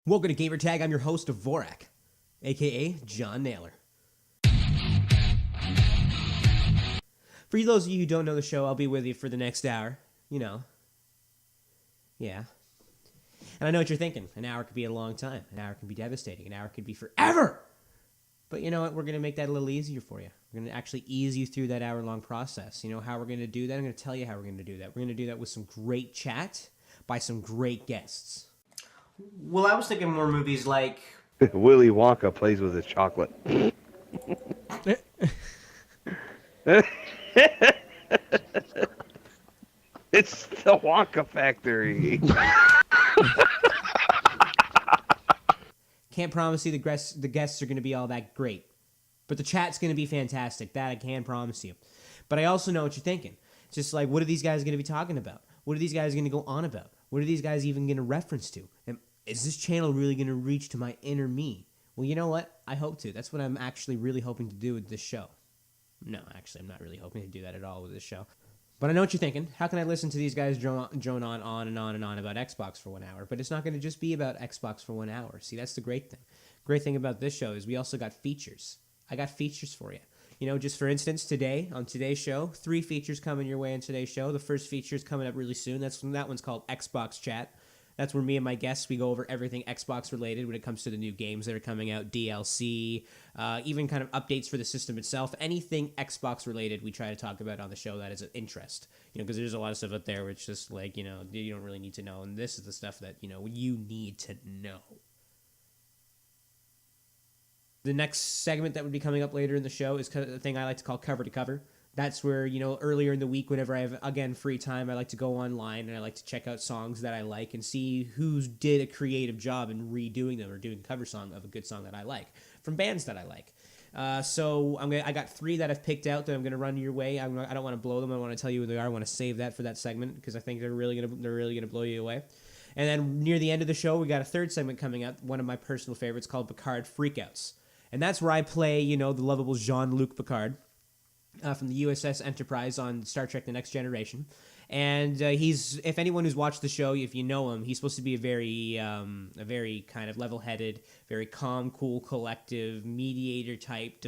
Welcome to Gamertag. I'm your host, Divorak A.K.A John Naylor. For those of you who don't know the show, I'll be with you for the next hour. You know. Yeah. And I know what you're thinking. An hour could be a long time. An hour can be devastating. An hour could be forever. But you know what? We're going to make that a little easier for you. We're going to actually ease you through that hour-long process. You know how we're going to do that? I'm going to tell you how we're going to do that. We're going to do that with some great chat by some great guests. Well, I was thinking more movies like... Willy Wonka plays with his chocolate. It's the Wonka factory. Can't promise you the guests are going to be all that great. But the chat's going to be fantastic. That I can promise you. But I also know what you're thinking. It's just like, what are these guys going to be talking about? What are these guys going to go on about? What are these guys even going to reference to? And is this channel really going to reach to my inner me? Well, you know what? I hope to. That's what I'm actually really hoping to do with this show. No, actually, I'm not really hoping to do that at all with this show. But I know what you're thinking. How can I listen to these guys drone on and on and on about Xbox for 1 hour? But it's not going to just be about Xbox for 1 hour. See, that's the great thing. Great thing about this show is we also got features. I got features for you. You know, just for instance, today, on today's show, 3 features coming your way on today's show. The first feature is coming up really soon. That one's called Xbox Chat. That's where me and my guests, we go over everything Xbox related when it comes to the new games that are coming out, DLC, even kind of updates for the system itself. Anything Xbox related we try to talk about on the show that is of interest. You know, because there's a lot of stuff out there where it's just like, you know, you don't really need to know. And this is the stuff that, you know, you need to know. The next segment that would be coming up later in the show is the thing I like to call Cover to Cover. That's where, you know, earlier in the week, whenever I have, again, free time, I like to go online and I like to check out songs that I like and see who did a creative job in redoing them or doing a cover song of a good song that I like from bands that I like. So I got 3 that I've picked out that I'm going to run your way. I don't want to blow them. I want to tell you who they are. I want to save that for that segment because I think they're really going to blow you away. And then near the end of the show, we got a third segment coming up, one of my personal favorites called Picard Freak Outs. And that's where I play, you know, the lovable Jean Luc Picard. From the USS Enterprise on Star Trek The Next Generation. And he's, if anyone who's watched the show, if you know him, he's supposed to be a very kind of level-headed, very calm, cool, collective, mediator type,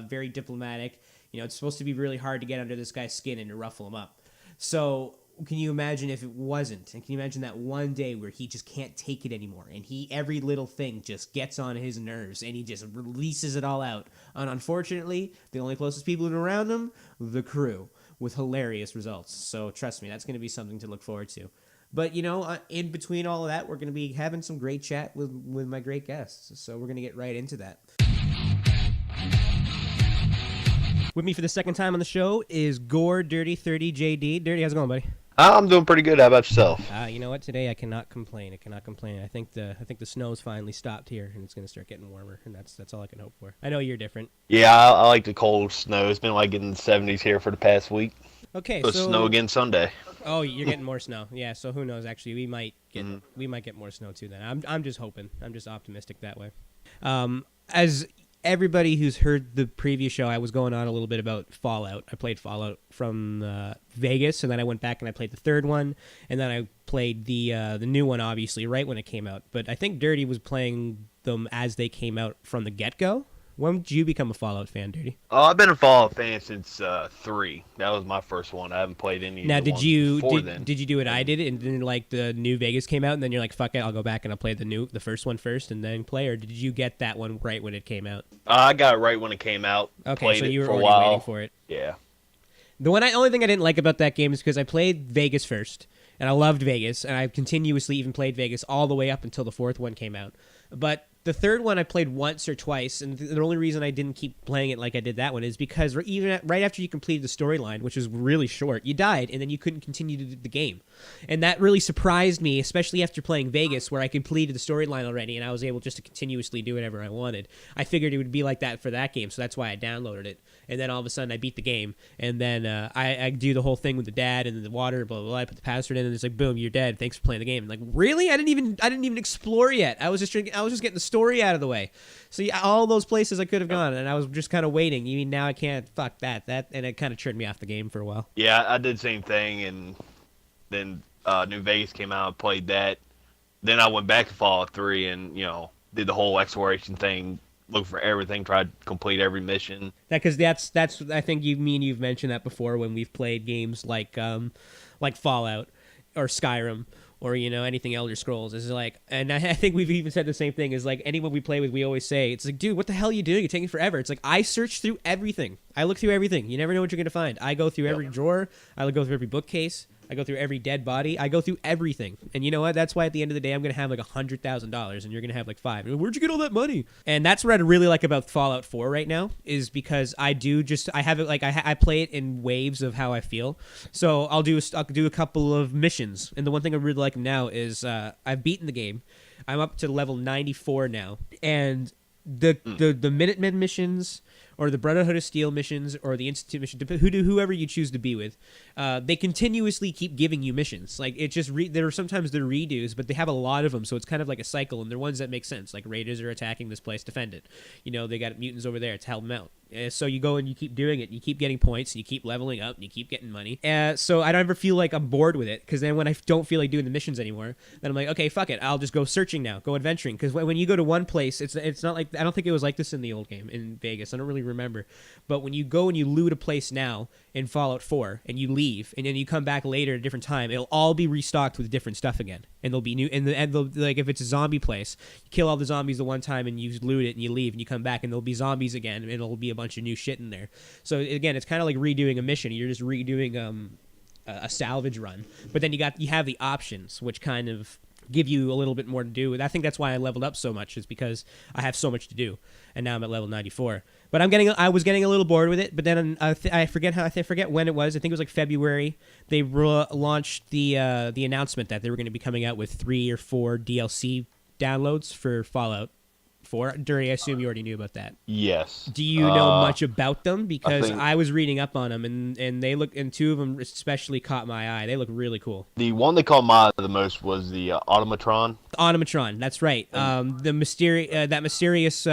very diplomatic. You know, it's supposed to be really hard to get under this guy's skin and to ruffle him up. So can you imagine if it wasn't? And can you imagine that one day where he just can't take it anymore and every little thing just gets on his nerves and he just releases it all out? And unfortunately, the only closest people around him, the crew, with hilarious results. So trust me, that's going to be something to look forward to. But, you know, in between all of that, we're going to be having some great chat with my great guests. So we're going to get right into that. With me for the second time on the show is Gore Dirty 30 JD. Dirty, how's it going, buddy? I'm doing pretty good. How about yourself? You know what? Today I cannot complain. I think the snow's finally stopped here, and it's going to start getting warmer, and that's all I can hope for. I know you're different. Yeah, I like the cold snow. It's been like in the 70s here for the past week. Okay, so snow again Sunday. Oh, you're getting more snow. Yeah, so who knows? Actually, we might get more snow too. Then I'm just hoping. I'm just optimistic that way. As everybody who's heard the previous show, I was going on a little bit about Fallout. I played Fallout from Vegas, and then I went back and I played the third one, and then I played the new one, obviously, right when it came out. But I think Dirty was playing them as they came out from the get-go. When did you become a Fallout fan, Dirty? Oh, I've been a Fallout fan since 3. That was my first one. I haven't played any. Now, of the ones before then. Did you do what I did, and then like the new Vegas came out, and then you're like, fuck it, I'll go back and I'll play the first one first, and then play, or did you get that one right when it came out? I got it right when it came out. Okay, so you were already waiting for it. Yeah. Only thing I didn't like about that game is because I played Vegas first, and I loved Vegas, and I continuously even played Vegas all the way up until the 4th one came out. But the third one I played once or twice, and the only reason I didn't keep playing it like I did that one is because right after you completed the storyline, which was really short, you died, and then you couldn't continue to do the game. And that really surprised me, especially after playing Vegas, where I completed the storyline already, and I was able just to continuously do whatever I wanted. I figured it would be like that for that game, so that's why I downloaded it. And then all of a sudden I beat the game, and then I do the whole thing with the dad and the water, blah, blah, blah. I put the password in, and it's like, boom, you're dead. Thanks for playing the game. I'm like, really? I didn't even explore yet. I was just getting the story out of the way. So yeah, all those places I could have gone, and I was just kind of waiting. You mean now I can't? Fuck that, and it kind of turned me off the game for a while. Yeah, I did the same thing, and then New Vegas came out, I played that, then I went back to Fallout 3 and, did the whole exploration thing, looked for everything, tried to complete every mission. Because that's I think you've mentioned that before when we've played games like Fallout or Skyrim or anything Elder Scrolls is like, and I think we've even said the same thing, is like anyone we play with, we always say it's like, dude, what the hell are you doing? You're taking forever. It's like, I search through everything. I look through everything. You never know what you're gonna find. I go through every drawer. I go through every bookcase. I go through every dead body. I go through everything. And you know what? That's why at the end of the day, I'm going to have like $100,000 and you're going to have like 5. Where'd you get all that money? And that's what I really like about Fallout 4 right now, is because I have it like, I play it in waves of how I feel. So I'll do a couple of missions. And the one thing I really like now is I've beaten the game. I'm up to level 94 now. And the Minutemen missions, or the Brotherhood of Steel missions, or the Institute mission, whoever you choose to be with, they continuously keep giving you missions. Like, it just there are sometimes they're redos, but they have a lot of them, so it's kind of like a cycle, and they're ones that make sense. Like, raiders are attacking this place, defend it. They got mutants over there to help them out. So you go and you keep doing it, and you keep getting points, and you keep leveling up, and you keep getting money. So I don't ever feel like I'm bored with it, because then when I don't feel like doing the missions anymore, then I'm like, okay, fuck it, I'll just go searching now, go adventuring. Because when you go to one place, it's not like, I don't think it was like this in the old game in Vegas. I don't really remember. But when you go and you loot a place now in Fallout 4, and you leave, and then you come back later at a different time, it'll all be restocked with different stuff again, and there'll be new. And like, if it's a zombie place, you kill all the zombies the one time, and you loot it, and you leave, and you come back, and there'll be zombies again, and it'll be a bunch of new shit in there. So again, it's kind of like redoing a mission. You're just redoing a salvage run, but then you have the options, which kind of give you a little bit more to do. And I think that's why I leveled up so much, is because I have so much to do, and now I'm at level 94. But I was getting a little bored with it. But then I forget when it was. I think it was like February. They launched the announcement that they were going to be coming out with 3 or 4 DLC downloads for Fallout 4. Dury, I assume you already knew about that. Yes. Do you know much about them? Because I was reading up on them, and they look, and 2 of them especially caught my eye. They look really cool. The one that caught my eye the most was the Automatron. Automatron, that's right. The mysterious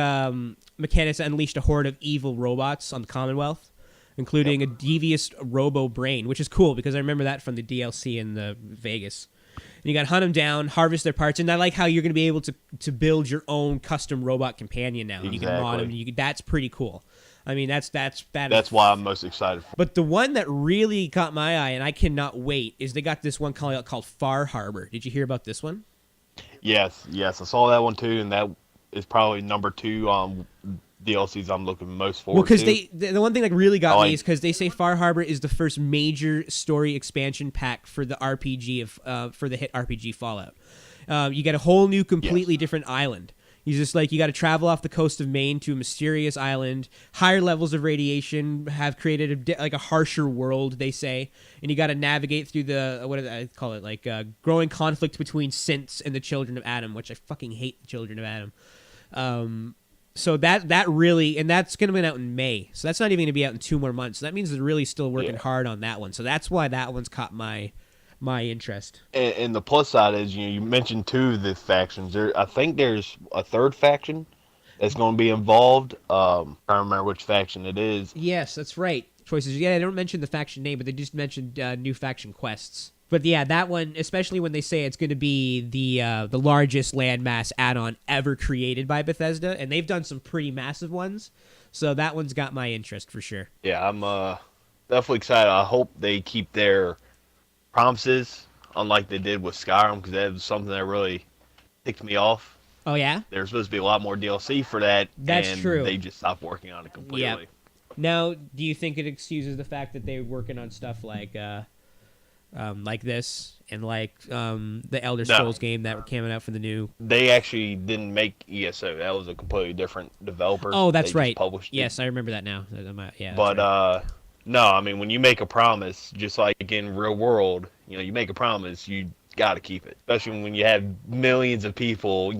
mechanics unleashed a horde of evil robots on the Commonwealth, including a devious robo brain, which is cool because I remember that from the DLC in the Vegas. And you got to hunt them down, harvest their parts, and I like how you're going to be able to build your own custom robot companion now. Exactly. You can mod them. That's pretty cool. I mean, that's why I'm most excited for. But the one that really caught my eye, and I cannot wait, is they got this one called Far Harbor. Did you hear about this one? Yes, I saw that one too, and that is probably number 2 on DLCs I'm looking most forward to. Well, because the one thing that really got me is because they say Far Harbor is the first major story expansion pack for the RPG for the hit RPG Fallout. You get a whole new, completely different island. You got to travel off the coast of Maine to a mysterious island. Higher levels of radiation have created a harsher world, they say, and you got to navigate through the what do I call it, growing conflict between synths and the Children of Adam, which I fucking hate the Children of Adam. So that really, and that's going to be out in May. So that's not even going to be out in 2 more months. So that means they're really still working hard on that one. So that's why that one's caught my interest. And the plus side is, you mentioned 2 of the factions. I think there's a 3rd faction that's going to be involved. I don't remember which faction it is. Yes, that's right. Choices. Yeah, they don't mention the faction name, but they just mentioned new faction quests. But yeah, that one, especially when they say it's going to be the largest landmass add-on ever created by Bethesda, and they've done some pretty massive ones, so that one's got my interest for sure. Yeah, I'm definitely excited. I hope they keep their promises, unlike they did with Skyrim, because that was something that really ticked me off. Oh yeah? There's supposed to be a lot more DLC for that. That's true. They just stopped working on it completely. Yeah. Now, do you think it excuses the fact that they're working on stuff like this and the Elder Scrolls game that came out for the new? They actually didn't make ESO. That was a completely different developer. Oh, that's they right. Just published yes, it. I remember that now. Yeah. But right. No, I mean, when you make a promise, just like in real world, you make a promise, you got to keep it. Especially when you have millions of people,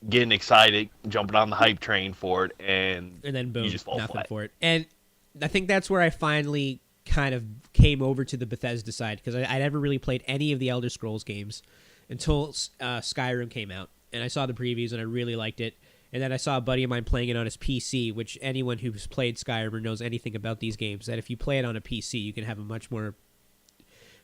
getting excited, jumping on the hype train for it, and then boom, you just fall nothing flat. for it. And I think that's where I finally kind of came over to the Bethesda side, because I never really played any of the Elder Scrolls games until Skyrim came out, and I saw the previews and I really liked it. And then I saw a buddy of mine playing it on his PC, which anyone who's played Skyrim or knows anything about these games, that if you play it on a PC, you can have a much more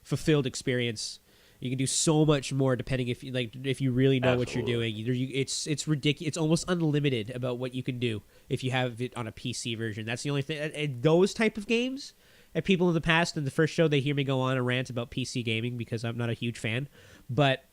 fulfilled experience. You can do so much more depending if you really know what you're Absolutely. doing. It's ridiculous. It's almost unlimited about what you can do if you have it on a PC version. That's the only thing. And those type of games, and people in the past in the first show they hear me go on a rant about PC gaming because I'm not a huge fan, but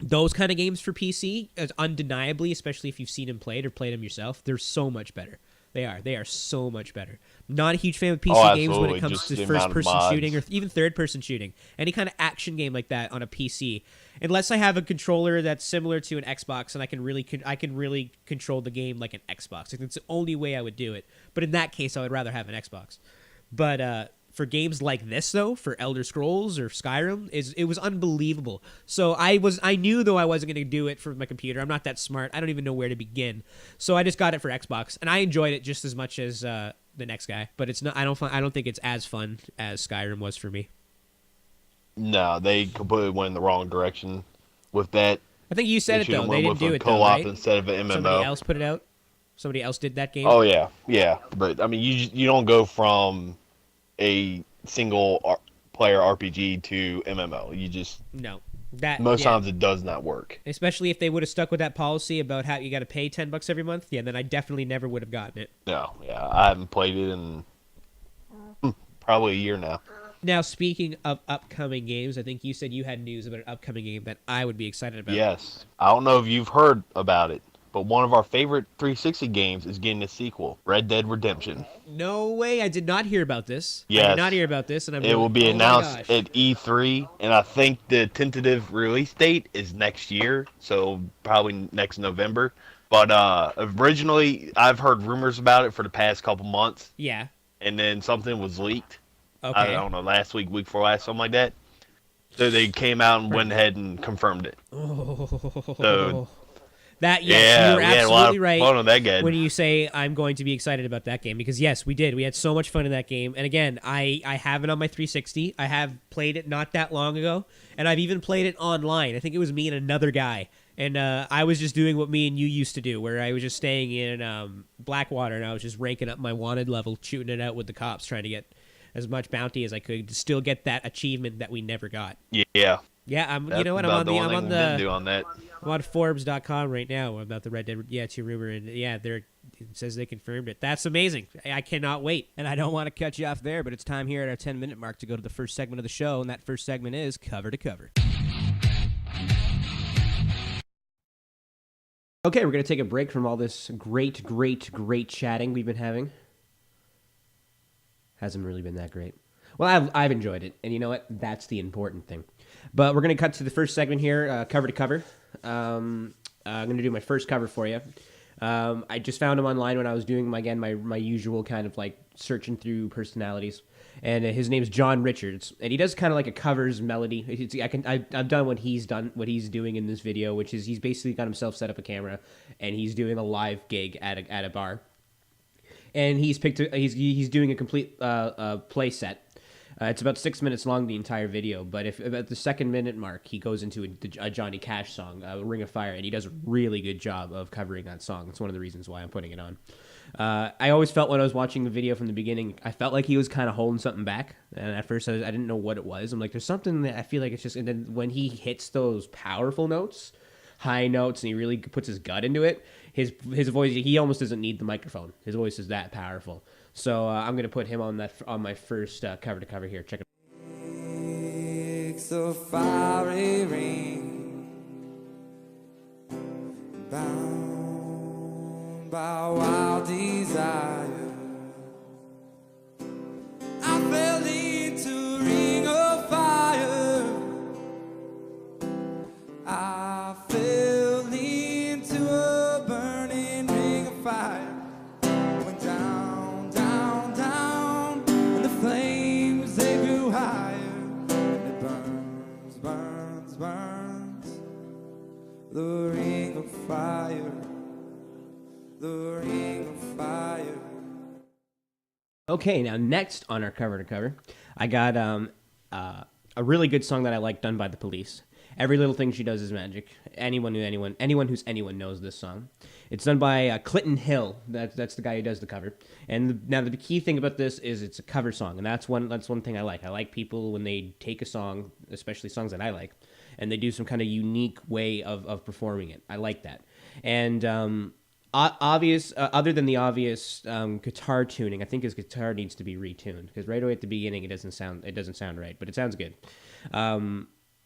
those kind of games for PC, undeniably, especially if you've seen them played or played them yourself, they're so much better. They are so much better. Not a huge fan of PC games when it absolutely. comes Just to the amount of first-person mods. shooting or even third-person shooting. Any kind of action game like that on a PC, unless I have a controller that's similar to an Xbox and I can really control the game like an Xbox. I think it's the only way I would do it. But in that case, I would rather have an Xbox. But for games like this, though, for Elder Scrolls or Skyrim, it was unbelievable. So I knew, though, I wasn't going to do it for my computer. I'm not that smart. I don't even know where to begin. So I just got it for Xbox, and I enjoyed it just as much as the next guy. But it's not. I don't think it's as fun as Skyrim was for me. No, they completely went in the wrong direction with that. I think you said it though. They didn't do it though, co-op right? instead of an MMO. Somebody else put it out. Somebody else did that game. Oh yeah. But I mean, you don't go from a single player RPG to MMO. You just No. most times it does not work. Especially if they would have stuck with that policy about how you got to pay $10 every month. Yeah, then I definitely never would have gotten it. No, yeah, I haven't played it in probably a year now. Now, speaking of upcoming games, I think you said you had news about an upcoming game that I would be excited about. Yes, I don't know if you've heard about it, but one of our favorite 360 games is getting a sequel, Red Dead Redemption. No way! I did not hear about this. Yes. I did not hear about this, and It will be announced at E3, and I think the tentative release date is next year, so probably next November. But originally, I've heard rumors about it for the past couple months. Yeah. And then something was leaked. Okay. I don't know, last week before last, something like that. So they came out and went ahead and confirmed it. Oh. So, that yeah, you're we had a absolutely lot of right fun on that game. when you say I'm going to be excited about that game, because yes, we did. We had so much fun in that game, and again, I have it on my 360. I have played it not that long ago, and I've even played it online. I think it was me and another guy, and I was just doing what me and you used to do, where I was just staying in Blackwater, and I was just ranking up my wanted level, shooting it out with the cops, trying to get as much bounty as I could to still get that achievement that we never got. Yeah. Yeah, That's you know what? about I'm on Forbes.com right now about the Red Dead 2 rumor, and yeah, it says they confirmed it. That's amazing. I cannot wait. And I don't want to cut you off there, but it's time here at our 10-minute mark to go to the first segment of the show, and that first segment is Cover to Cover. Okay, we're going to take a break from all this great chatting we've been having. Hasn't really been that great. Well, I've enjoyed it, and you know what? That's the important thing. But we're going to cut to the first segment here, cover to cover. I'm going to do my first cover for you. I just found him online when I was doing, my usual kind of like searching through personalities. And his name's John Richards, and he does kind of like a covers melody. I've done what he's doing in this video, which is he's basically got himself set up a camera, and he's doing a live gig at a bar. And he's doing a complete play set. It's about 6 minutes long, the entire video. But if at the 2nd minute mark, he goes into a Johnny Cash song, "Ring of Fire," and he does a really good job of covering that song. It's one of the reasons why I'm putting it on. I always felt when I was watching the video from the beginning, I felt like he was kind of holding something back. And at first, I didn't know what it was. I'm like, there's something that I feel like it's just. And then when he hits those powerful notes, high notes, and he really puts his gut into it, his voice, he almost doesn't need the microphone. His voice is that powerful. So I'm gonna put him on my first cover to cover here. Check it. Takes a fiery ring, bound by wild desire. I fell into a ring of fire. I fell into a burning ring of fire. Went down, down, down, and the flames, they grew higher. And it burns, burns, burns. The ring of fire. The ring of fire. Okay, now next on our cover to cover, I got a really good song that I like done by The Police. Every little thing she does is magic. Anyone who's anyone knows this song. It's done by Clinton Hill. That's the guy who does the cover. And now the key thing about this is it's a cover song, and that's one thing I like. I like people when they take a song, especially songs that I like, and they do some kind of unique way of performing it. I like that. And other than the obvious guitar tuning, I think his guitar needs to be retuned, because right away at the beginning it doesn't sound right, but it sounds good.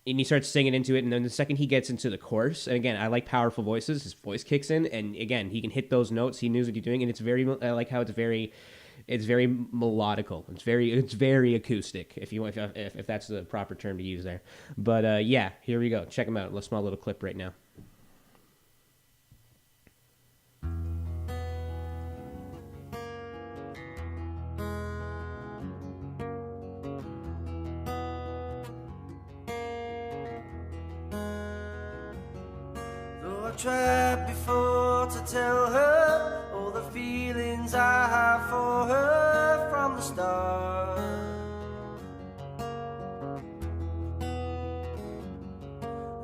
And he starts singing into it, and then the second he gets into the chorus, and again, I like powerful voices. His voice kicks in, and again, he can hit those notes. He knows what he's doing, and I like how it's very melodical. It's very acoustic, if that's the proper term to use there. But yeah, here we go. Check him out. A small little clip right now. Tried before to tell her all the feelings I have for her from the start.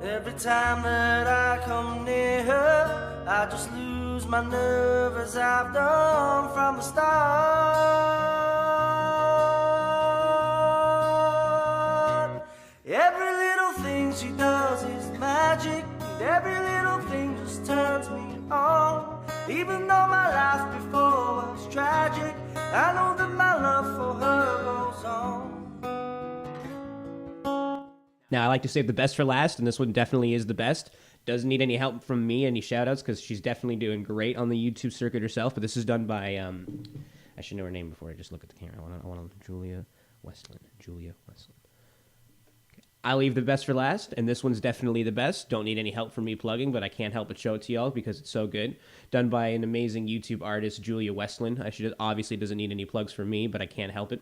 Every time that I come near her, I just lose my nerve as I've done from the start. Every little thing she does is magic. Every little thing just turns me on. Even though my life before was tragic, I know that my love for her goes on. Now, I like to save the best for last, and this one definitely is the best. Doesn't need any help from me, any shout-outs, because she's definitely doing great on the YouTube circuit herself, but this is done by, I should know her name before I just look at the camera. I want Julia Westlin. I leave the best for last, and this one's definitely the best. Don't need any help from me plugging, but I can't help but show it to y'all because it's so good. Done by an amazing YouTube artist, Julia Westlin. Obviously doesn't need any plugs from me, but I can't help it.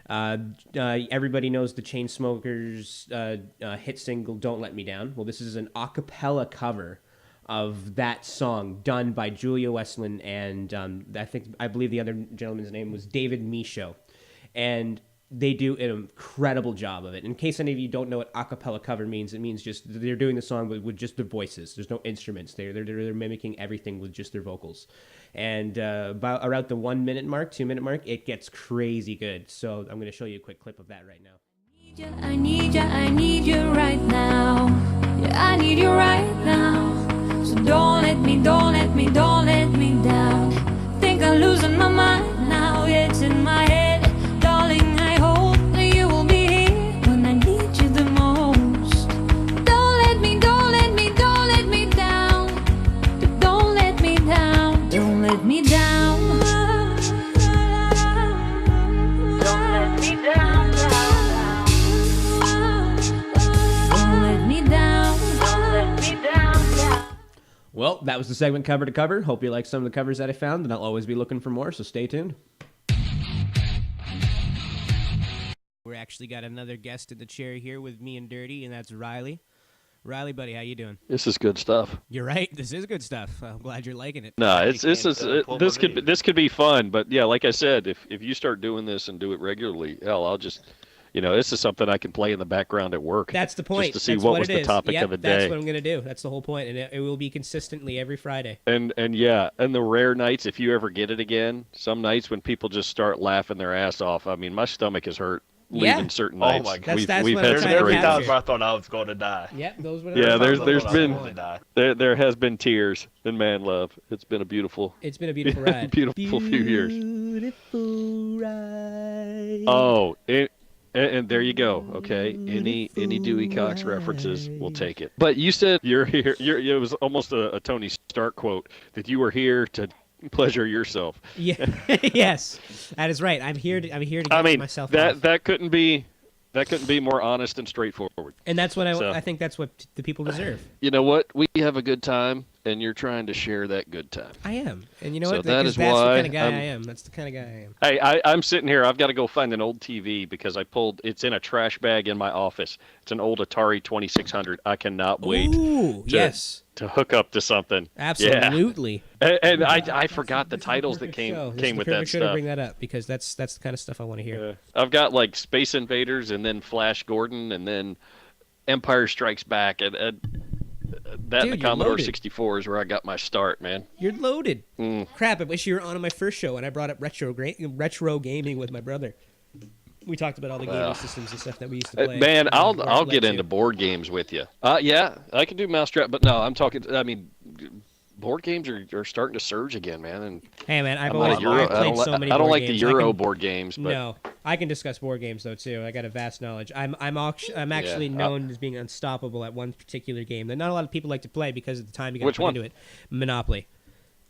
Everybody knows the ChainSmokers hit single, Don't Let Me Down. Well, this is an acapella cover of that song done by Julia Westlin, and I believe the other gentleman's name was David Michaud. And they do an incredible job of it. In case any of you don't know what acapella cover means, it means just they're doing the song with just their voices. There's no instruments. They're mimicking everything with just their vocals. And around the 1 minute mark, 2 minute mark, it gets crazy good. So I'm going to show you a quick clip of that right now. I need you right now. Yeah, I need you right now. So don't let me down. Think I'm losing my mind now. It's in my head. Darling, I hope that you will be here when I need you the most. Don't let me down. Don't let me down. Don't let me down. Don't let me down. Don't let me down. Don't let me down. Well, that was the segment cover to cover. Hope you liked some of the covers that I found, and I'll always be looking for more, so stay tuned. We're actually got another guest in the chair here with me and Dirty, and that's Riley. Riley, buddy, how you doing? This is good stuff. You're right. This is good stuff. I'm glad you're liking it. No, this could be fun, but yeah, like I said, if you start doing this and do it regularly, hell, I'll just, this is something I can play in the background at work. That's the point. Just to see that's what was the topic of the day. That's what I'm gonna do. That's the whole point, and it will be consistently every Friday. And the rare nights, if you ever get it again, some nights when people just start laughing their ass off. I mean, my stomach is hurt. Leaving certain nights. Oh my God. We've had some great times where I thought I was going to die. Yep, those were. Yeah, there has been tears and man love. It's been a beautiful ride. Beautiful few years. Beautiful ride. Oh, and there you go. Okay, any Dewey Cox references, we'll take it. But you said you're here. It was almost a Tony Stark quote that you were here to pleasure yourself. Yeah. Yes, that is right. I'm here to get myself. That couldn't be more honest and straightforward. And that's what I think that's what the people deserve. You know what? We have a good time, and you're trying to share that good time. I am, and you know what? That's the kind of guy I am. That's the kind of guy I am. Hey, I'm sitting here. I've got to go find an old TV because it's in a trash bag in my office. It's an old Atari 2600. I cannot wait. Ooh, yes. To hook up to something. Absolutely. Yeah. And I forgot the titles that came with that stuff. stuff. Bring that up because that's the kind of stuff I want to hear. I've got like Space Invaders and then Flash Gordon and then Empire Strikes Back, and that Dude, and the you're Commodore loaded. 64 is where I got my start, man. You're loaded. Mm. Crap! I wish you were on my first show and I brought up retro gaming with my brother. We talked about all the gaming systems and stuff that we used to play. Man, I'll Led get to. into board games with you. Yeah, I can do Mousetrap, but no, I'm talking. I mean, board games are starting to surge again, man. And Hey man, I've I'm not a Euro- played so many. I don't board like games. the Euro board games, but No, I can discuss board games though too. I got a vast knowledge. I'm actually known as being unstoppable at one particular game that not a lot of people like to play because of the time you got to Which put one? into it. Monopoly.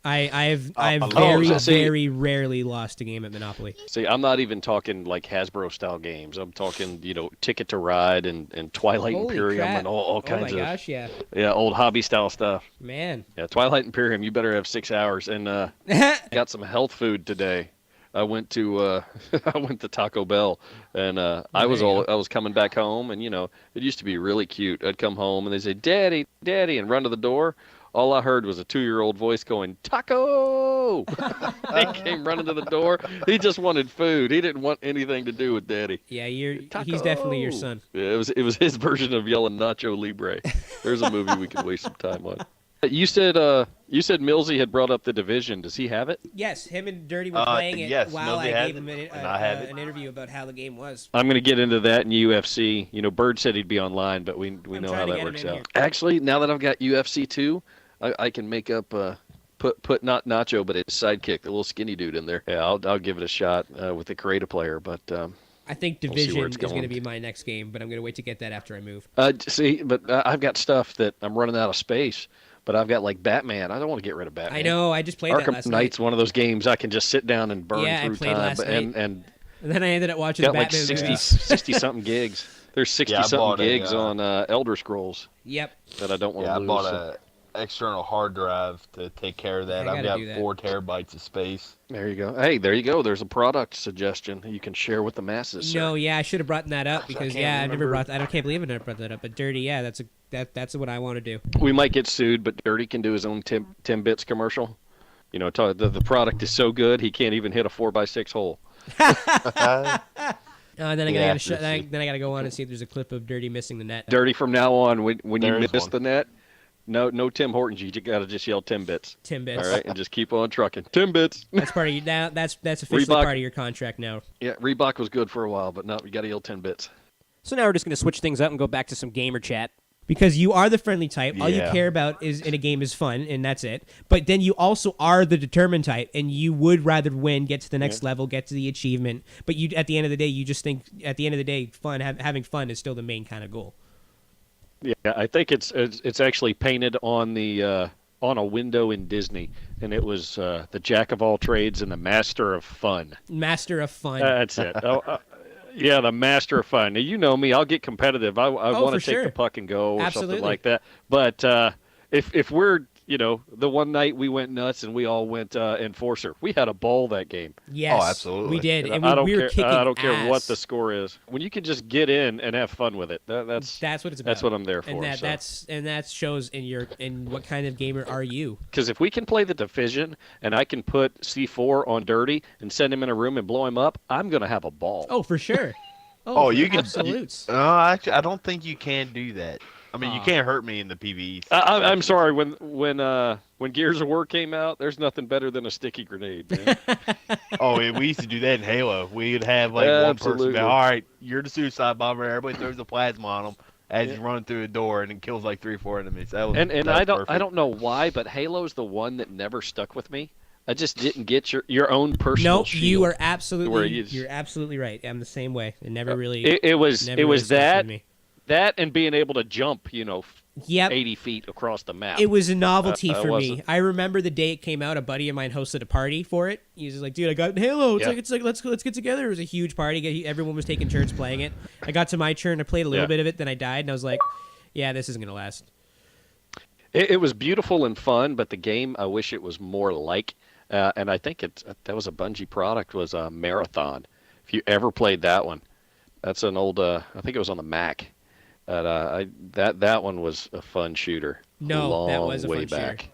I've so see- very rarely lost a game at Monopoly. see, I'm not even talking like Hasbro style games. I'm talking, Ticket to Ride and Twilight Holy Imperium crap. and all kinds Oh my of gosh, yeah, old hobby style stuff. man. Yeah, Twilight Imperium. You better have 6 hours. And got some health food today. I went to I went to Taco Bell, and I was coming back home, and it used to be really cute. I'd come home and they'd say, "Daddy, Daddy," and run to the door. All I heard was a 2-year-old voice going, "Taco!" He came running to the door. He just wanted food. He didn't want anything to do with Daddy. Yeah, he's Taco! definitely your son. Yeah, it was his version of yelling Nacho Libre. There's a movie we could waste some time on. You said Millsy had brought up The Division. Does he have it? Yes, him and Dirty were playing it yes, while Millsy I has gave him it, and I have it. an interview about how the game was. I'm going to get into that in UFC. Bird said he'd be online, but we know how trying to that get him works in out. here. Actually, now that I've got UFC 2, I can make up put not Nacho, but his sidekick, the little skinny dude in there. Yeah, I'll give it a shot with the creative player, but I think We'll see Division where is it's going to going. be my next game, but I'm going to wait to get that after I move. see, but I've got stuff that I'm running out of space. But I've got like Batman. I don't want to get rid of Batman. I know. I just played that Arkham last Knight's night. one of those games I can just sit down and burn Yeah, I through played time. last night. And And then I ended up watching got the like Batman 60 movies. something gigs. There's 60 Yeah, I something bought gigs a, on Elder Scrolls Yep. that I don't want Yeah, to I lose. bought so- a external hard drive to take care of that. Yeah, I I've gotta got do that. 4 terabytes of space. There you go. Hey, there you go. There's a product suggestion you can share with the masses. Sir. No, yeah, I should have brought that up because can't I never remember. brought. I can't believe I never brought that up. But Dirty, yeah, that's what I want to do. We might get sued, but Dirty can do his own Tim Bits commercial. The product is so good he can't even hit a 4x6 hole. Then I Yeah, gotta then I gotta go on and see if there's a clip of Dirty missing the net. Dirty from now on, when you There is miss one. the net, no Tim Hortons. You got to just yell Tim Bits. Tim Bits. All right, and just keep on trucking. Tim Bits. That's part of you. That's officially Reebok. part of your contract now. Yeah, Reebok was good for a while, but no, you got to yell 10 bits. So now we're just going to switch things up and go back to some gamer chat. Because you are the friendly type. All you Yeah. care about is in a game is fun, and that's it. But then you also are the determined type, and you would rather win, get to the next level, get to the achievement. But you, at the end of the day, you just think at the end of the day, having fun is still the main kind of goal. Yeah, I think it's actually painted on the on a window in Disney, and it was the jack of all trades and the master of fun. Master of fun. That's it. Yeah, the master of fun. Now, you know me. I'll get competitive. I want for to take sure. the puck and go or Absolutely. something like that. But if we're, the one night we went nuts and we all went Enforcer, we had a ball that game. Yes, absolutely. we did, and I don't we were care. kicking I don't care what ass. the score is. When you can just get in and have fun with it, that's That's what it's about. that's what I'm there for. And that shows in what kind of gamer are you? Because if we can play the Division and I can put C4 on Dirty and send him in a room and blow him up, I'm gonna have a ball. Oh, for sure. Oh, you can. Absolutes. Actually, I don't think you can do that. I mean, you can't hurt me in the PvE. I'm sorry. When Gears of War came out, there's nothing better than a sticky grenade. Man. We used to do that in Halo. We'd have like one person Absolutely. be, all right, you're the suicide bomber. Everybody throws the plasma on them as you run through a door, and it kills like 3 or 4 enemies. That was and that I was don't perfect. know why, but Halo's the one that never stuck with me. I just didn't get your own personal No, shield. you are Where absolutely you- you're absolutely right. I'm the same way. It never really. It was never really stuck that with me. and being able to jump, Yep. 80 feet across the map. It was a novelty I for me. wasn't- I remember the day it came out. A buddy of mine hosted a party for it. He was just like, "Dude, I got Halo. It's like let's get together." It was a huge party. Everyone was taking turns playing it. I got to my turn. I played a little Yeah. bit of it. Then I died, and I was like, "Yeah, this isn't gonna last." It was beautiful and fun, but the game I wish it was more like. And I think that was a Bungie product, was a Marathon. If you ever played that one, that's an old. I think it was on the Mac. That one was a fun shooter. No, that was a way fun back.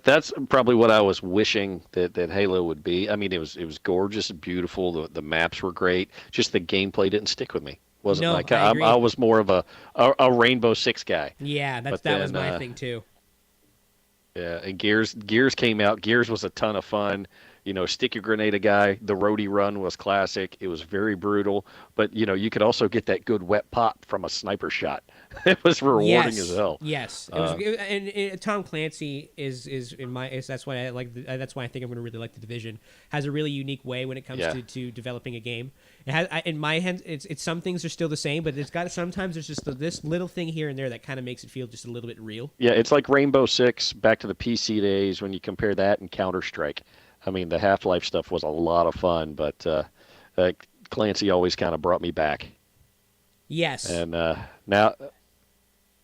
That's probably what I was wishing that Halo would be. I mean, it was gorgeous and beautiful. The maps were great. Just the gameplay didn't stick with me. wasn't No, my I kind. agree. I was more of a Rainbow Six guy. Yeah, But that was then, my thing too. Yeah, and Gears came out. Gears was a ton of fun. Stick your grenade guy. The roadie run was classic. It was very brutal, but you could also get that good wet pop from a sniper shot. It was rewarding as hell. Yes, and Tom Clancy is in my. That's why I like. That's why I think I'm going to really like the Division. Has a really unique way when it comes to developing a game. It has in my hands. It's some things are still the same, but it's got sometimes there's just this little thing here and there that kind of makes it feel just a little bit real. Yeah, it's like Rainbow Six back to the PC days when you compare that and Counter-Strike. I mean, the Half-Life stuff was a lot of fun, but Clancy always kind of brought me back. Yes. And now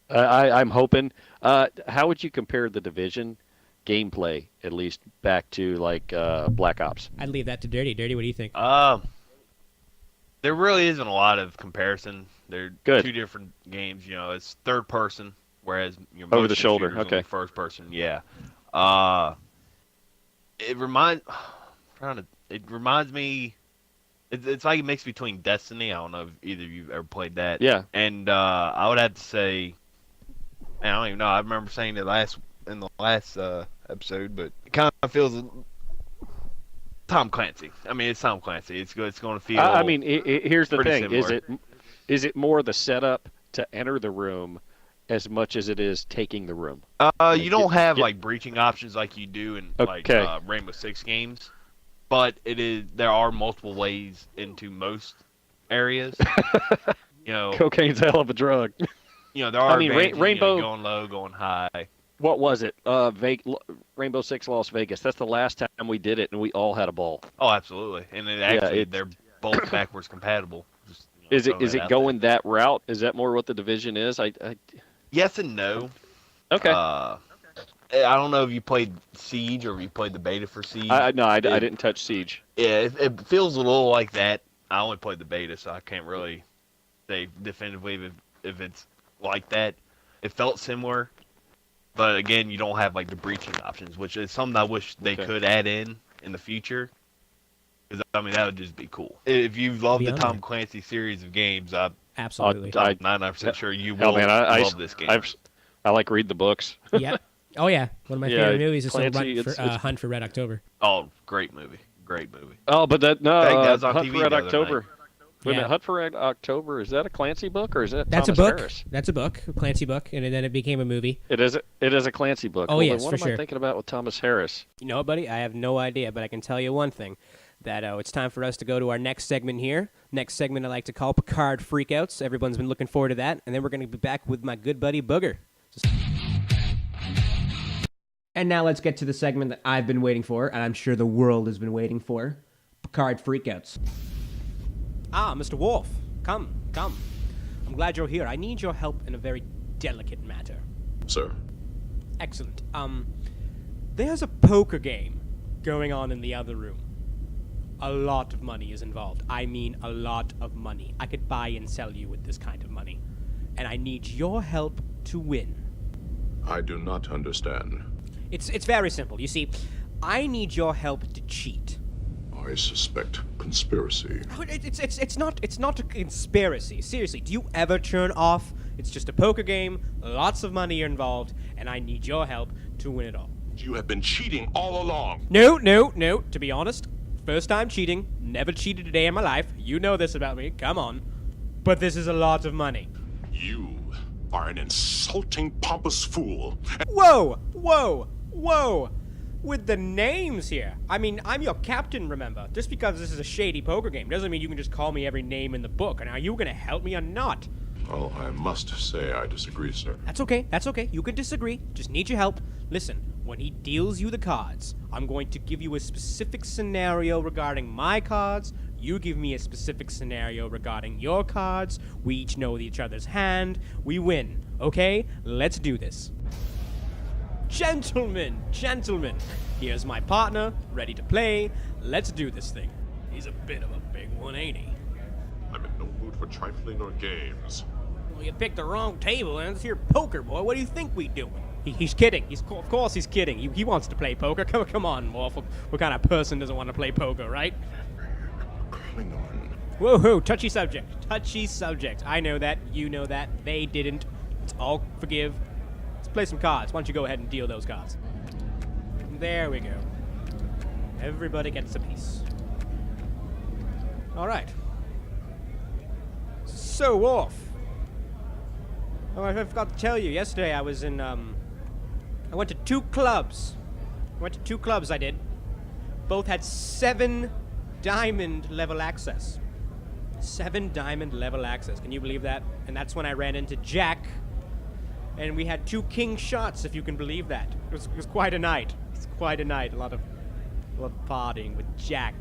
I'm hoping. How would you compare the Division gameplay, at least, back to like Black Ops? I'd leave that to Dirty. Dirty, what do you think? There really isn't a lot of comparison. They're Good. two different games. It's third person, whereas your Over the shoulder. Okay. First person. Yeah. It reminds me. It's like a mix between Destiny. I don't know if either of you ever played that. Yeah. And I would have to say, I don't even know. I remember saying it in the last episode, but it kind of feels Tom Clancy. I mean, it's Tom Clancy. It's going to feel. I mean, here's the thing: similar. is it more the setup to enter the room as much as it is taking the room? You don't have like breaching options like you do in like Rainbow Six games, but there are multiple ways into most areos. Cocaine's a hell of a drug. There are. I mean, Rainbow going low, going high. What was it? Rainbow Six Las Vegas. That's the last time we did it, and we all had a ball. Oh, absolutely, and they're both backwards compatible. Just, is it going that route? Is that more what the Division is? Yes and no. Okay. I don't know if you played Siege or if you played the beta for Siege. I didn't touch Siege. Yeah, it feels a little like that. I only played the beta, so I can't really say definitively if it's like that. It felt similar, but again, you don't have like the breaching options, which is something I wish they could add in the future. Because I mean, that would just be cool. If you love the Tom Clancy series of games, Absolutely. I'm 99% sure you will love this game. I like read the books. Yeah. Oh yeah. One of my favorite movies is Clancy, Hunt for Red October. Oh, great movie. Great movie. Oh, but that was on Hunt TV for Red the other October. night. Wait a minute, Hunt for Red October, is that a Clancy book or is that That's Thomas a book. Harris? That's a book, a Clancy book, and then it became a movie. It is a Clancy book. Oh, well, yes, then what for am sure. I thinking about with Thomas Harris? You know what, buddy? I have no idea, but I can tell you one thing. That it's time for us to go to our next segment here. Next segment I like to call Picard Freak Outs. Everyone's been looking forward to that. And then we're going to be back with my good buddy Booger. And now let's get to the segment that I've been waiting for, and I'm sure the world has been waiting for. Picard Freak Outs. Ah, Mr. Worf. Come. I'm glad you're here. I need your help in a very delicate matter. Sir. Excellent. There's a poker game going on in the other room. A lot of money is involved. I mean, a lot of money. I could buy and sell you with this kind of money. And I need your help to win. I do not understand. It's very simple. You see, I need your help to cheat. I suspect conspiracy. Oh, it's not a conspiracy. Seriously, do you ever turn off? It's just a poker game, lots of money involved, and I need your help to win it all. You have been cheating all along. No. To be honest, first time cheating. Never cheated a day in my life. You know this about me. Come on. But this is a lot of money. You are an insulting, pompous fool. Whoa! With the names here. I mean, I'm your captain, remember? Just because this is a shady poker game doesn't mean you can just call me every name in the book. And are you going to help me or not? Well, I must say I disagree, sir. That's okay. You can disagree. Just need your help. Listen, when he deals you the cards, I'm going to give you a specific scenario regarding my cards. You give me a specific scenario regarding your cards. We each know each other's hand. We win. Okay? Let's do this. Gentlemen, here's my partner, ready to play. Let's do this thing. He's a bit of a big one, ain't he? I'm in no mood for trifling or games. Well, you picked the wrong table, and it's here poker, boy. What do you think we doing? He's kidding. Of course he's kidding. He wants to play poker. Come on, Wolf. What kind of person doesn't want to play poker, right? Klingon. Whoa, touchy subject. Touchy subject. I know that. You know that. They didn't. It's all forgive. Let's play some cards. Why don't you go ahead and deal those cards? There we go. Everybody gets a piece. All right. So, Worf. Oh, I forgot to tell you. Yesterday I was in, I went to 2 clubs. I did. Both had 7 diamond level access. 7 diamond level access. Can you believe that? And that's when I ran into Jack. And we had 2 king shots, if you can believe that. It was quite a night. It's quite a night. A lot of partying with Jack.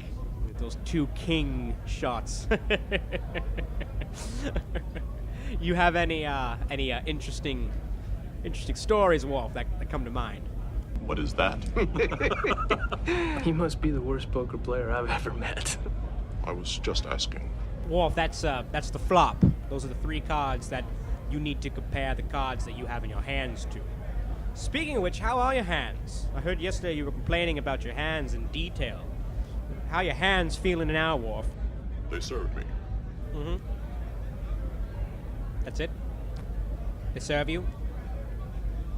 With those 2 king shots. You have any interesting stories, Wolf, that come to mind? What is that? He must be the worst poker player I've ever met. I was just asking. Wolf, that's the flop. Those are the 3 cards that you need to compare the cards that you have in your hands to. Speaking of which, how are your hands? I heard yesterday you were complaining about your hands in detail. How are your hands feeling now, Worf? They served me. Mm-hmm. That's it? They serve you?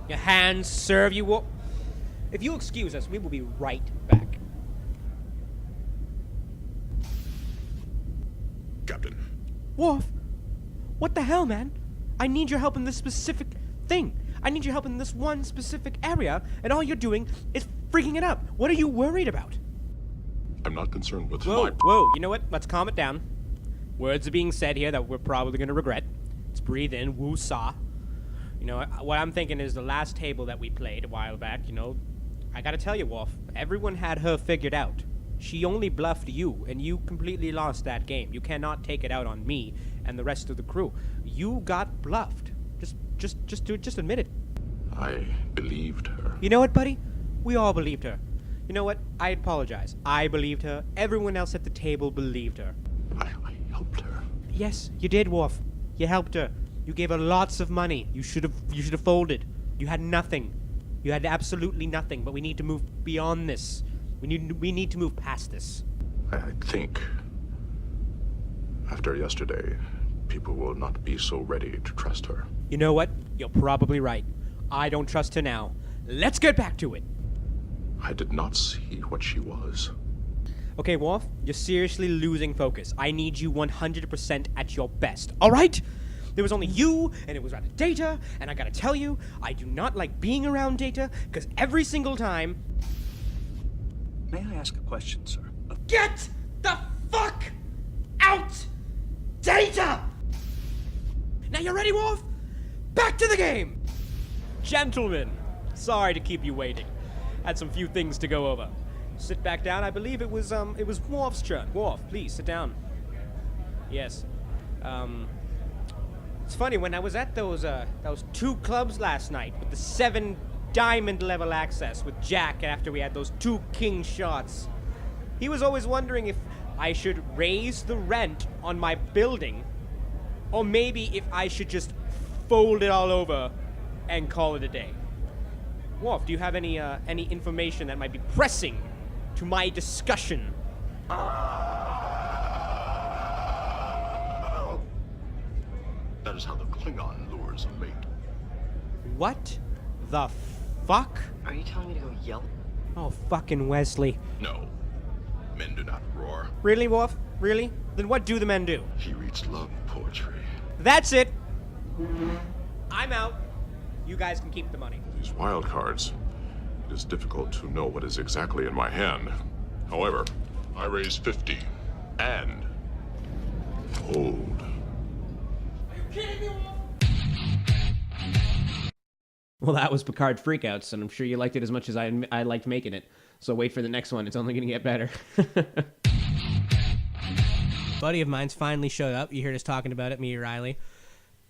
Your hands serve you, Worf? If you'll excuse us, we will be right back. Captain. Worf, what the hell, man? I need your help in this specific thing. I need your help in this one specific area, and all you're doing is freaking it up. What are you worried about? I'm not concerned with Whoa, you know what? Let's calm it down. Words are being said here that we're probably going to regret. Let's breathe in, woo-saw. You know, what I'm thinking is the last table that we played a while back, you know, I gotta tell you, Wolf, everyone had her figured out. She only bluffed you, and you completely lost that game. You cannot take it out on me and the rest of the crew. You got bluffed. Just admit it. I believed her. You know what, buddy? We all believed her. You know what? I apologize. I believed her. Everyone else at the table believed her. I helped her. Yes, you did, Worf. You helped her. You gave her lots of money. You should have folded. You had nothing. You had absolutely nothing. But we need to move beyond this. We need to move past this. I think after yesterday, people will not be so ready to trust her. You know what? You're probably right. I don't trust her now. Let's get back to it. I did not see what she was. Okay, Worf, you're seriously losing focus. I need you 100% at your best. All right? There was only you, and it was around Data, and I gotta tell you, I do not like being around Data, because every single time... May I ask a question, sir? Get the fuck out! Data! Now you ready, Worf? Back to the game! Gentlemen, sorry to keep you waiting. Had some few things to go over. Sit back down. I believe it was Worf's turn. Worf, please sit down. Yes. It's funny, when I was at those 2 clubs last night with the 7 diamond level access with Jack after we had those 2 king shots, he was always wondering if I should raise the rent on my building or maybe if I should just fold it all over and call it a day. Worf, do you have any information that might be pressing to my discussion? That is how the Klingon lures a mate. What the fuck? Are you telling me to go yell? Oh, fucking Wesley. No, men do not roar. Really, Worf? Really? Then what do the men do? He reads love poetry. That's it. I'm out. You guys can keep the money. These wild cards. It is difficult to know what is exactly in my hand. However, I raise 50 and fold. Well, that was Picard Freak Outs, and I'm sure you liked it as much as I liked making it. So wait for the next one. It's only going to get better. Buddy of mine's finally showed up. You heard us talking about it, me and Riley.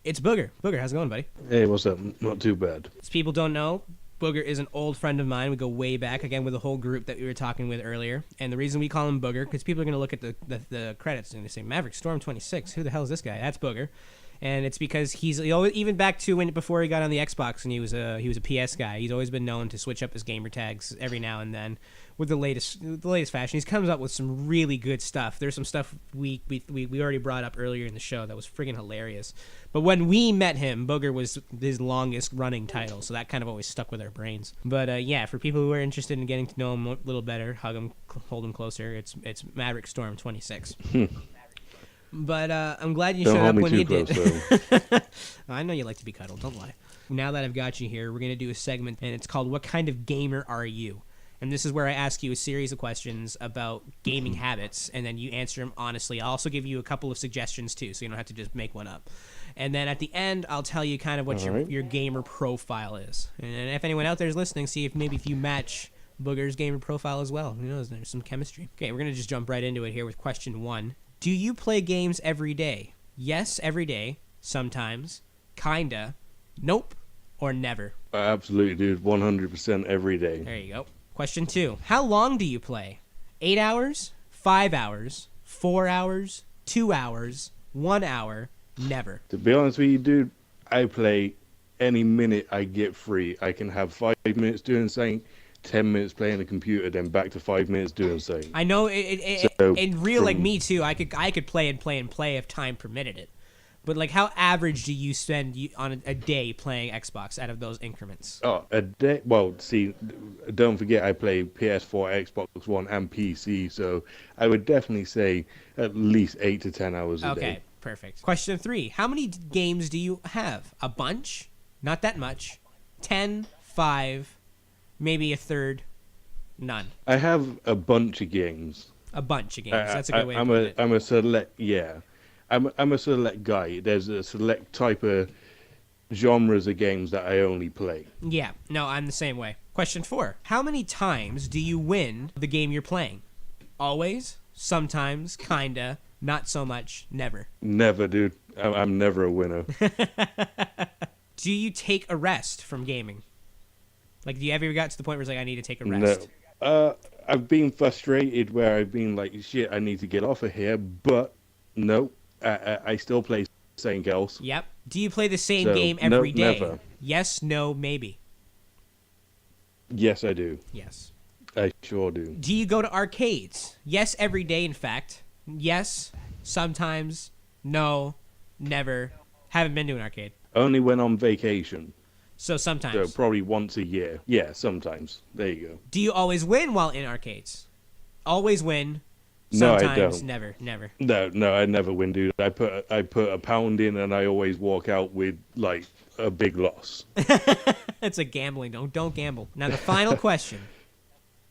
It's Booger. Booger, how's it going, buddy? Hey, what's up? Not too bad. As people don't know, Booger is an old friend of mine. We go way back, again, with the whole group that we were talking with earlier. And the reason we call him Booger, because people are going to look at the credits and they say, Maverick Storm 26, who the hell is this guy? That's Booger. And it's because he's even back to before he got on the Xbox and he was a PS guy. He's always been known to switch up his gamer tags every now and then with the latest fashion. He comes up with some really good stuff. There's some stuff we already brought up earlier in the show that was friggin' hilarious. But when we met him, Booger was his longest running title, so that kind of always stuck with our brains. But yeah, for people who are interested in getting to know him a little better, hug him, hold him closer. It's Maverick Storm 26. But I'm glad you showed up when you did. I know you like to be cuddled, don't lie. Now that I've got you here, we're going to do a segment, and it's called What Kind of Gamer Are You? And this is where I ask you a series of questions about gaming habits, and then you answer them honestly. I'll also give you a couple of suggestions, too, so you don't have to just make one up. And then at the end, I'll tell you kind of what your gamer profile is. And if anyone out there is listening, see if you match Booger's gamer profile as well. Who knows? There's some chemistry. Okay, we're going to just jump right into it here with question 1. Do you play games every day? Yes, every day. Sometimes. Kinda. Nope. Or never. Absolutely, dude. 100% every day. There you go. Question 2. How long do you play? 8 hours? 5 hours? 4 hours? 2 hours? 1 hour? Never. To be honest with you, dude, I play any minute I get free. I can have 5 minutes doing something, 10 minutes playing the computer, then back to 5 minutes doing something. I know in real, like me too, I could play if time permitted it. But like, how average do you spend on a day playing Xbox out of those increments? Oh, a day? Well, see, don't forget I play PS4, Xbox One, and PC, so I would definitely say at least 8 to 10 hours a day. Okay, perfect. Question 3. How many games do you have? A bunch? Not that much. 10? 5? Maybe a third? None. I have a bunch of games. A bunch of games. That's a good way to put it. I'm a select, yeah. I'm a select guy. There's a select type of genres of games that I only play. Yeah, no, I'm the same way. Question 4. How many times do you win the game you're playing? Always? Sometimes? Kinda? Not so much? Never? Never, dude. I'm never a winner. Do you take a rest from gaming? Like, do you ever got to the point where it's like, I need to take a rest? No. I've been frustrated where I've been like, shit, I need to get off of here, but no. I still play something else. Yep. Do you play the same game every day? Never. Yes, no, maybe. Yes, I do. Yes. I sure do. Do you go to arcades? Yes, every day, in fact. Yes, sometimes. No, never. Haven't been to an arcade. Only when on vacation. So sometimes. So probably once a year. Yeah, sometimes. There you go. Do you always win while in arcades? Always win. No, sometimes, I don't. Never. No, I never win, dude. I put a pound in and I always walk out with like a big loss. That's a gambling. Don't gamble. Now the final question.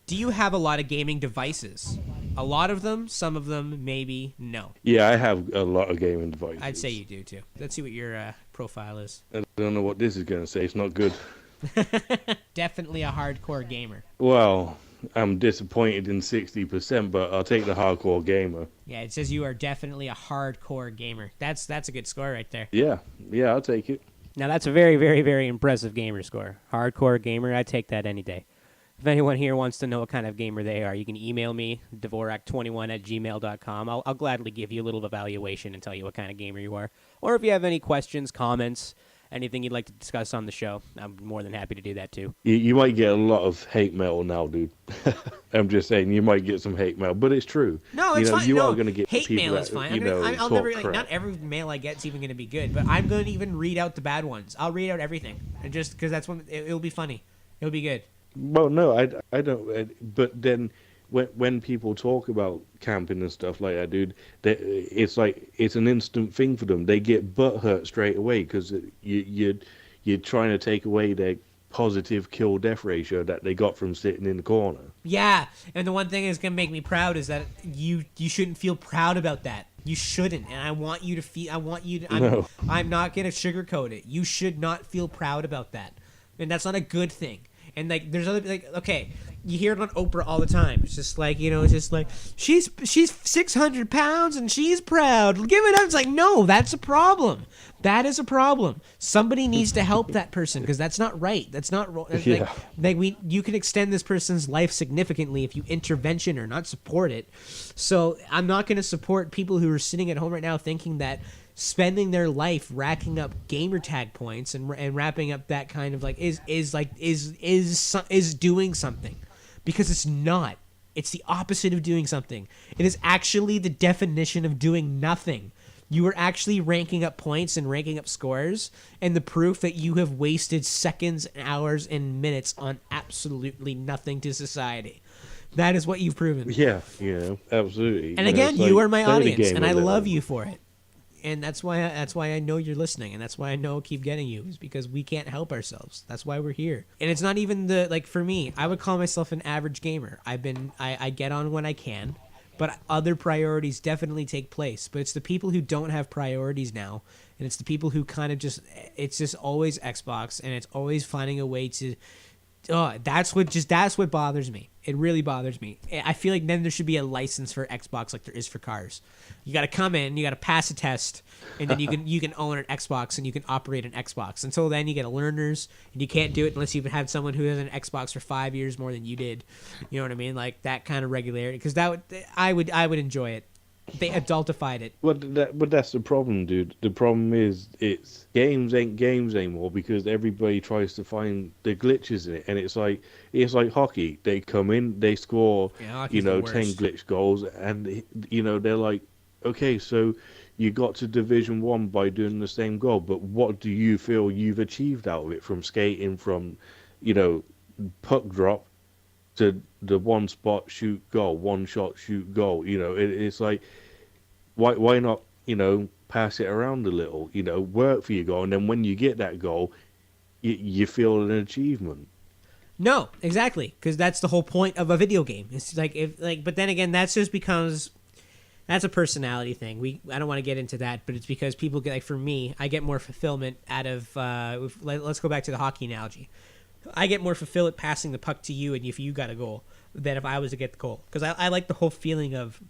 Do you have a lot of gaming devices? A lot of them, some of them, maybe, no. Yeah, I have a lot of gaming devices. I'd say you do too. Let's see what your profile is. I don't know what this is going to say. It's not good. Definitely a hardcore gamer. Well, I'm disappointed in 60%, but I'll take the hardcore gamer. Yeah, it says you are definitely a hardcore gamer. That's a good score right there. Yeah, I'll take it. Now that's a very, very, very impressive gamer score. Hardcore gamer, I'd take that any day. If anyone here wants to know what kind of gamer they are, you can email me, Divorak21@gmail.com. I'll gladly give you a little evaluation and tell you what kind of gamer you are. Or if you have any questions, comments, anything you'd like to discuss on the show, I'm more than happy to do that too. You might get a lot of hate mail now, dude. I'm just saying, you might get some hate mail, but it's true. No, it's fine. You are going to get hate people mail that, is fine. I'll never not every mail I get is even going to be good, but I'm going to even read out the bad ones. I'll read out everything, just because that's when it'll be funny. It'll be good. Well, no, I don't. But then, when people talk about camping and stuff like that, dude, it's like it's an instant thing for them. They get butt hurt straight away because you're trying to take away their positive kill-death ratio that they got from sitting in the corner. Yeah, and the one thing that's gonna make me proud is that you shouldn't feel proud about that. You shouldn't, and I want you to feel. No. I'm not gonna sugarcoat it. You should not feel proud about that, and that's not a good thing. And like, there's other okay, you hear it on Oprah all the time. It's just like, it's just like she's 600 pounds and she's proud. Give it up. It's like, no, that's a problem. That is a problem. Somebody needs to help that person because that's not right. That's not yeah. You can extend this person's life significantly if you intervention or not support it. So I'm not going to support people who are sitting at home right now thinking that spending their life racking up gamer tag points and wrapping up that kind of like is doing something, because it's not. It's the opposite of doing something. It is actually the definition of doing nothing. You are actually ranking up points and ranking up scores, and the proof that you have wasted seconds, hours, and minutes on absolutely nothing to society. That is what you've proven. Yeah, absolutely. And again, you are my audience, and I love you for it. And that's why I know you're listening, and that's why I know I keep getting you, is because we can't help ourselves. That's why we're here. And it's not even for me, I would call myself an average gamer. I get on when I can, but other priorities definitely take place. But it's the people who don't have priorities now, and it's the people who kind of it's just always Xbox, and it's always finding a way to. That's what bothers me. It really bothers me. I feel like then there should be a license for Xbox like there is for cars. You got to come in, you got to pass a test, and then you can own an Xbox and you can operate an Xbox. Until then, you get learners, and you can't do it unless you've had someone who has an Xbox for 5 years more than you did. You know what I mean? Like that kind of regularity, because I would enjoy it. They adultified it. But that's the problem, dude. The problem is it's games ain't games anymore because everybody tries to find the glitches in it, and it's like hockey. They come in, they score, 10 glitch goals, and they're like, okay, so you got to Division 1 by doing the same goal, but what do you feel you've achieved out of it, from skating, from puck drop to the one spot shoot goal, one shot shoot goal? It's like, why not pass it around a little, work for your goal, and then when you get that goal, you feel an achievement. No, exactly, because that's the whole point of a video game. It's but then again, that's just because that's a personality thing. I don't want to get into that, but it's because people get, for me, I get more fulfillment out of let's go back to the hockey analogy. I get more fulfillment passing the puck to you, and if you got a goal, than if I was to get the goal. Because I like the whole feeling of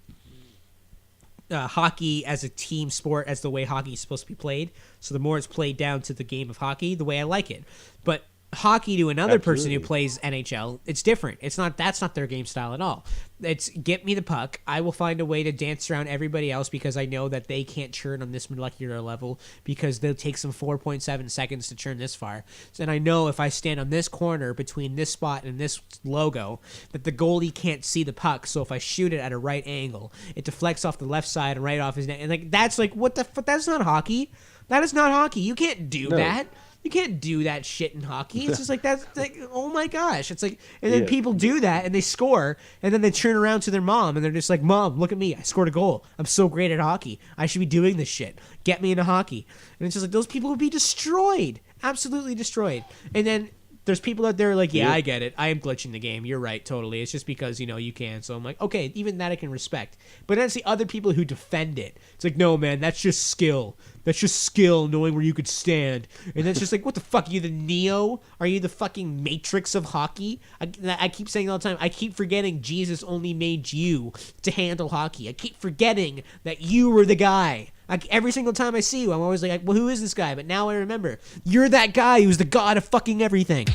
hockey as a team sport, as the way hockey is supposed to be played. So the more it's played down to the game of hockey, the way I like it. But hockey to another person who plays NHL, it's different. That's not their game style at all. It's get me the puck. I will find a way to dance around everybody else because I know that they can't churn on this molecular level because they'll take some 4.7 seconds to churn this far. And I know if I stand on this corner between this spot and this logo that the goalie can't see the puck. So if I shoot it at a right angle, it deflects off the left side and right off his neck. And that's what the fuck? That's not hockey. That is not hockey. You can't do that. You can't do that shit in hockey. It's just that's oh my gosh. It's like, and then people do that and they score, and then they turn around to their mom and they're just like, Mom, look at me. I scored a goal. I'm so great at hockey. I should be doing this shit. Get me into hockey. And it's just like, those people would be destroyed. Absolutely destroyed. And then there's people out there like, I get it. I am glitching the game. You're right, totally. It's just because, you can. So I'm like, okay, even that I can respect. But then it's the other people who defend it. It's like, no, man, that's just skill. That's just skill, knowing where you could stand. And it's just like, what the fuck? Are you the Neo? Are you the fucking Matrix of hockey? I keep saying all the time, I keep forgetting Jesus only made you to handle hockey. I keep forgetting that you were the guy. Every single time I see you, I'm always like, well, who is this guy? But now I remember, you're that guy who's the god of fucking everything.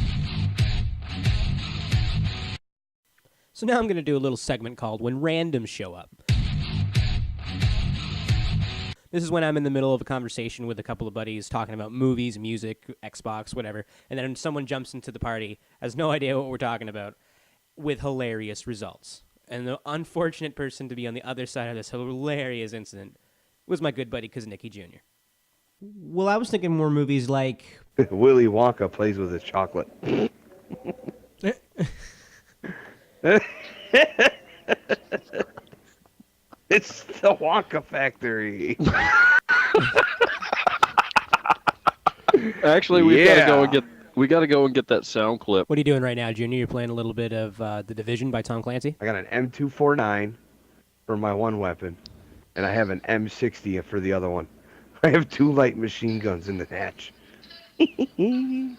So now I'm going to do a little segment called When Randoms Show Up. This is when I'm in the middle of a conversation with a couple of buddies talking about movies, music, Xbox, whatever, and then someone jumps into the party, has no idea what we're talking about, with hilarious results. And the unfortunate person to be on the other side of this hilarious incident was my good buddy Kuznicki Jr. Well, I was thinking more movies like Willy Wonka plays with his chocolate. It's the Wonka factory. Actually, we gotta go and get that sound clip. What are you doing right now, Junior? You're playing a little bit of The Division by Tom Clancy? I got an M249 for my one weapon, and I have an M60 for the other one. I have 2 light machine guns in the hatch. And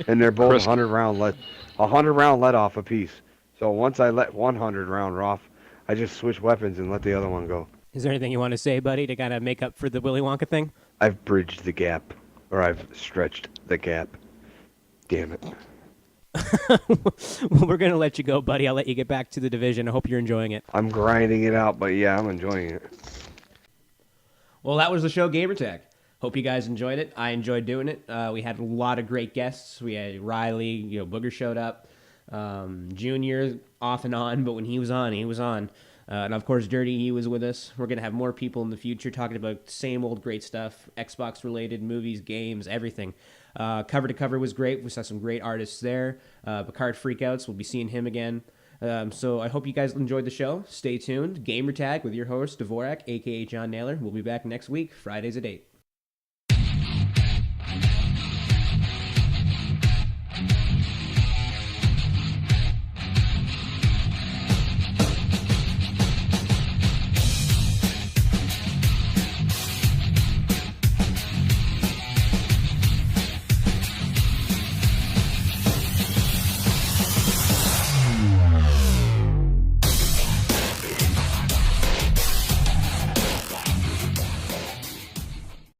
they're both 100 round let off a piece. So once I let 100 round off, I just switch weapons and let the other one go. Is there anything you want to say, buddy, to kind of make up for the Willy Wonka thing? I've bridged the gap, or I've stretched the gap. Damn it. Well, we're going to let you go, buddy. I'll let you get back to The Division. I hope you're enjoying it. I'm grinding it out, but yeah, I'm enjoying it. Well, that was the show, Gamertag. Hope you guys enjoyed it. I enjoyed doing it. We had a lot of great guests. We had Riley, Booger showed up. Junior off and on, but when he was on, he was on. And of course, Dirty, he was with us. We're going to have more people in the future talking about the same old great stuff, Xbox related, movies, games, everything. Cover to Cover was great. We saw some great artists there. Picard Freak Outs, we'll be seeing him again. So I hope you guys enjoyed the show. Stay tuned. Gamertag with your host, Divorak A.K.A John Naylor. We'll be back next week, Fridays at 8.